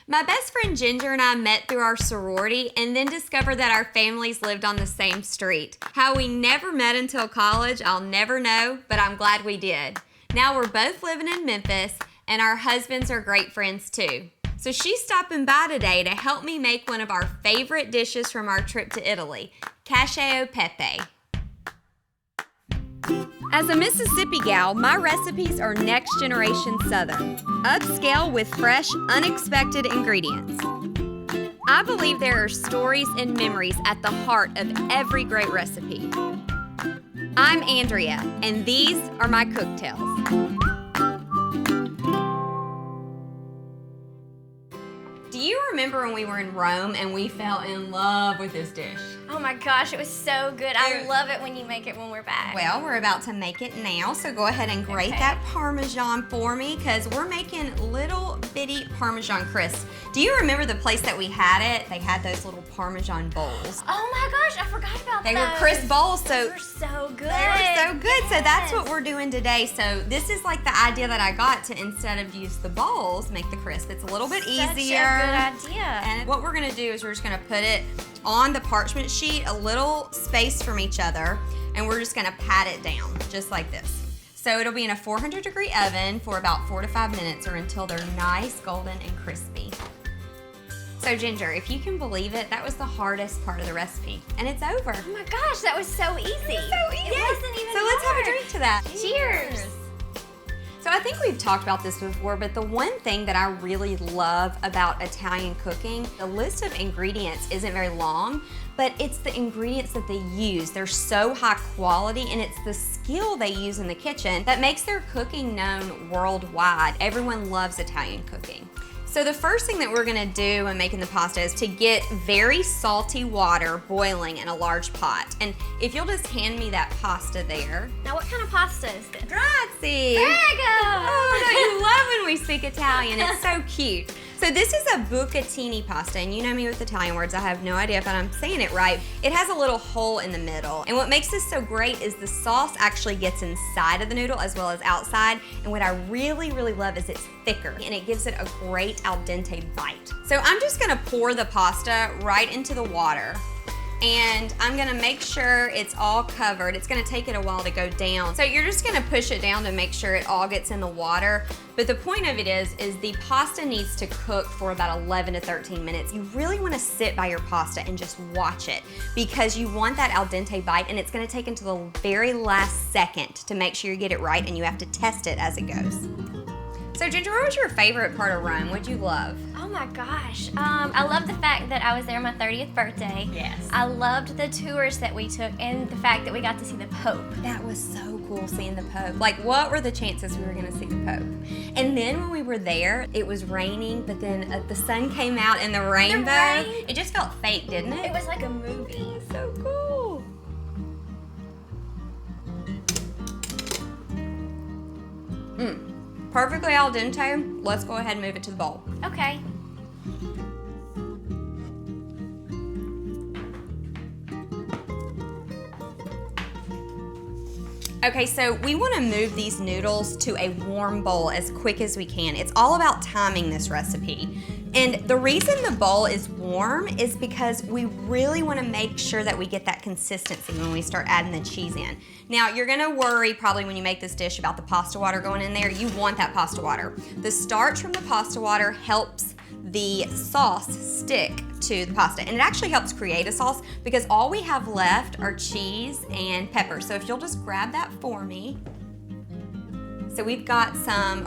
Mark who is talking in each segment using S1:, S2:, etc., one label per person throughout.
S1: My best friend Ginger and I met through our sorority and then discovered that our families lived on the same street. How we never met until college, I'll never know, but I'm glad we did. Now we're both living in Memphis and our husbands are great friends too. So she's stopping by today to help me make one of our favorite dishes from our trip to Italy, Cacio Pepe. As a Mississippi gal, my recipes are next generation Southern, upscale with fresh, unexpected ingredients. I believe there are stories and memories at the heart of every great recipe. I'm Andrea, and these are my Cooktales. Do you remember when we were in Rome and we fell in love with this dish?
S2: Oh my gosh, it was so good. I love it when you make it when we're back.
S1: Well, we're about to make it now, so go ahead and grate that Parmesan for me because we're making little bitty Parmesan crisps. Do you remember the place that we had it? They had those little Parmesan bowls.
S2: Oh my gosh, I forgot about
S1: They
S2: those.
S1: were crisp bowls, so
S2: Those were so good.
S1: They were so good,
S2: Yes.
S1: so that's what we're doing today. So this is like the idea that I got to, instead of use the bowls, make the crisp. It's a little bit easier.
S2: Such a good idea.
S1: And what we're gonna do is we're just gonna put it on the parchment sheet, a little space from each other, and we're just gonna pat it down, just like this. So it'll be in a 400-degree oven for about 4 to 5 minutes or until they're nice, golden, and crispy. So Ginger, if you can believe it, that was the hardest part of the recipe, and it's over.
S2: Oh my gosh, that was so easy. It wasn't even
S1: So let's have a
S2: hard.
S1: drink to that.
S2: Cheers.
S1: So I think we've talked about this before, but the one thing that I really love about Italian cooking, the list of ingredients isn't very long, but it's the ingredients that they use. They're so high quality, and it's the skill they use in the kitchen that makes their cooking known worldwide. Everyone loves Italian cooking. So the first thing that we're gonna do when making the pasta is to get very salty water boiling in a large pot. And if you'll just hand me that pasta there.
S2: Now, what kind of pasta is this?
S1: Grazie!
S2: Prego!
S1: Oh, no, you love when we speak Italian. It's so cute. So this is a bucatini pasta, and you know me with Italian words. I have no idea if I'm saying it right. It has a little hole in the middle. And what makes this so great is the sauce actually gets inside of the noodle as well as outside. And what I really, really love is it's thicker, and it gives it a great al dente bite. So I'm just gonna pour the pasta right into the water. And I'm gonna make sure it's all covered. It's gonna take it a while to go down. So you're just gonna push it down to make sure it all gets in the water. But the point of it is the pasta needs to cook for about 11 to 13 minutes. You really wanna sit by your pasta and just watch it because you want that al dente bite, and it's gonna take until the very last second to make sure you get it right, and you have to test it as it goes. So Ginger, what was your favorite part of Rome? What'd you love?
S2: Oh my gosh. I love the fact that I was there on my 30th birthday.
S1: Yes.
S2: I loved the tours that we took and the fact that we got to see the Pope.
S1: That was so cool seeing the Pope. Like, what were the chances we were gonna see the Pope? And then when we were there, it was raining, but then the sun came out and the rainbow.
S2: rain.
S1: It just felt fake, didn't it?
S2: It was like a movie.
S1: So cool. Perfectly al dente. Let's go ahead and move it to the bowl.
S2: Okay.
S1: Okay, so we want to move these noodles to a warm bowl as quick as we can. It's all about timing this recipe. And the reason the bowl is warm is because we really want to make sure that we get that consistency when we start adding the cheese in. Now, you're gonna worry probably when you make this dish about the pasta water going in there. You want that pasta water. The starch from the pasta water helps the sauce stick to the pasta, and it actually helps create a sauce because all we have left are cheese and pepper. So if you'll just grab that for me. So we've got some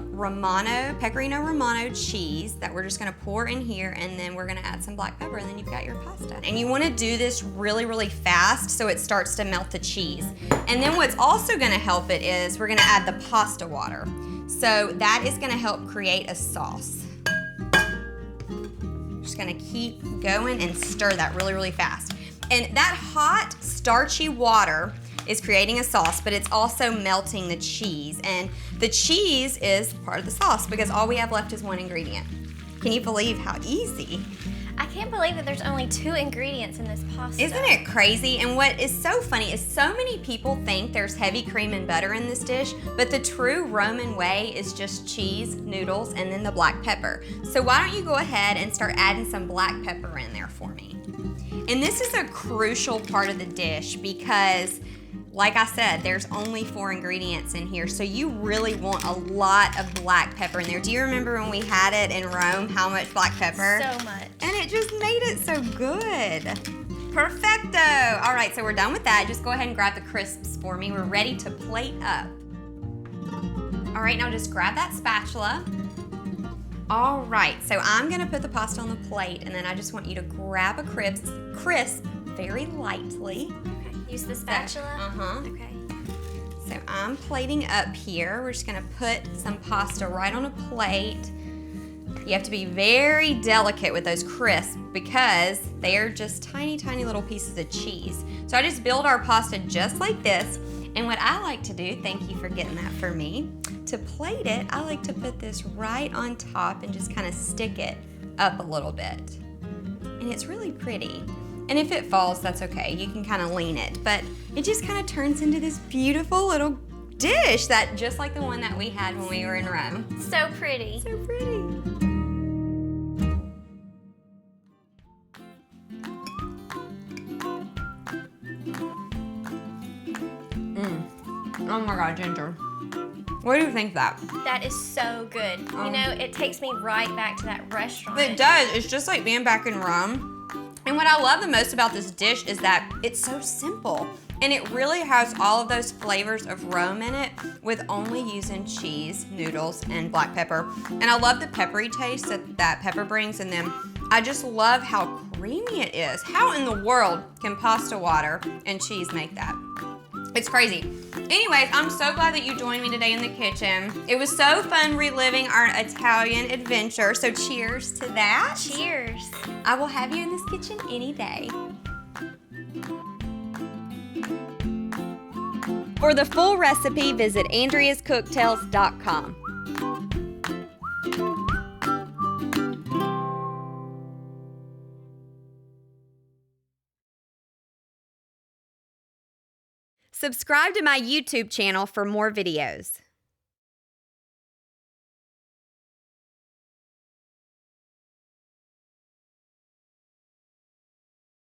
S1: Pecorino Romano cheese that we're just gonna pour in here, and then we're gonna add some black pepper, and then you've got your pasta. And you wanna do this really, really fast so it starts to melt the cheese. And then what's also gonna help it is we're gonna add the pasta water. So that is gonna help create a sauce. Just gonna keep going and stir that really, really fast. And that hot, starchy water is creating a sauce, but it's also melting the cheese. And the cheese is part of the sauce because all we have left is one ingredient. Can you believe how easy?
S2: I can't believe that there's only 2 ingredients in this pasta.
S1: Isn't it crazy? And what is so funny is so many people think there's heavy cream and butter in this dish, but the true Roman way is just cheese, noodles, and then the black pepper. So why don't you go ahead and start adding some black pepper in there for me? And this is a crucial part of the dish because, like I said, there's only 4 ingredients in here, so you really want a lot of black pepper in there. Do you remember when we had it in Rome, how much black pepper?
S2: So much.
S1: And it just made it so good. Perfecto. All right, so we're done with that. Just go ahead and grab the crisps for me. We're ready to plate up. All right, now just grab that spatula. All right, so I'm gonna put the pasta on the plate, and then I just want you to grab a crisp very lightly.
S2: Use the spatula? Okay.
S1: So I'm plating up here. We're just gonna put some pasta right on a plate. You have to be very delicate with those crisps because they are just tiny, tiny little pieces of cheese. So I just build our pasta just like this. And what I like to do, thank you for getting that for me, to plate it, I like to put this right on top and just kind of stick it up a little bit. And it's really pretty. And if it falls, that's okay. You can kind of lean it, but it just kind of turns into this beautiful little dish that just like the one that we had when we were in Rome.
S2: So pretty.
S1: So pretty. Oh my God, Ginger. What do you think of that?
S2: That is so good. You know, it takes me right back to that restaurant.
S1: It does. It's just like being back in Rome. And what I love the most about this dish is that it's so simple. And it really has all of those flavors of Rome in it with only using cheese, noodles, and black pepper. And I love the peppery taste that pepper brings. And then I just love how creamy it is. How in the world can pasta water and cheese make that? It's crazy. Anyways, I'm so glad that you joined me today in the kitchen. It was so fun reliving our Italian adventure, so cheers to that.
S2: Cheers.
S1: I will have you in this kitchen any day. For the full recipe, visit AndreasCooktales.com. Subscribe to my YouTube channel for more videos.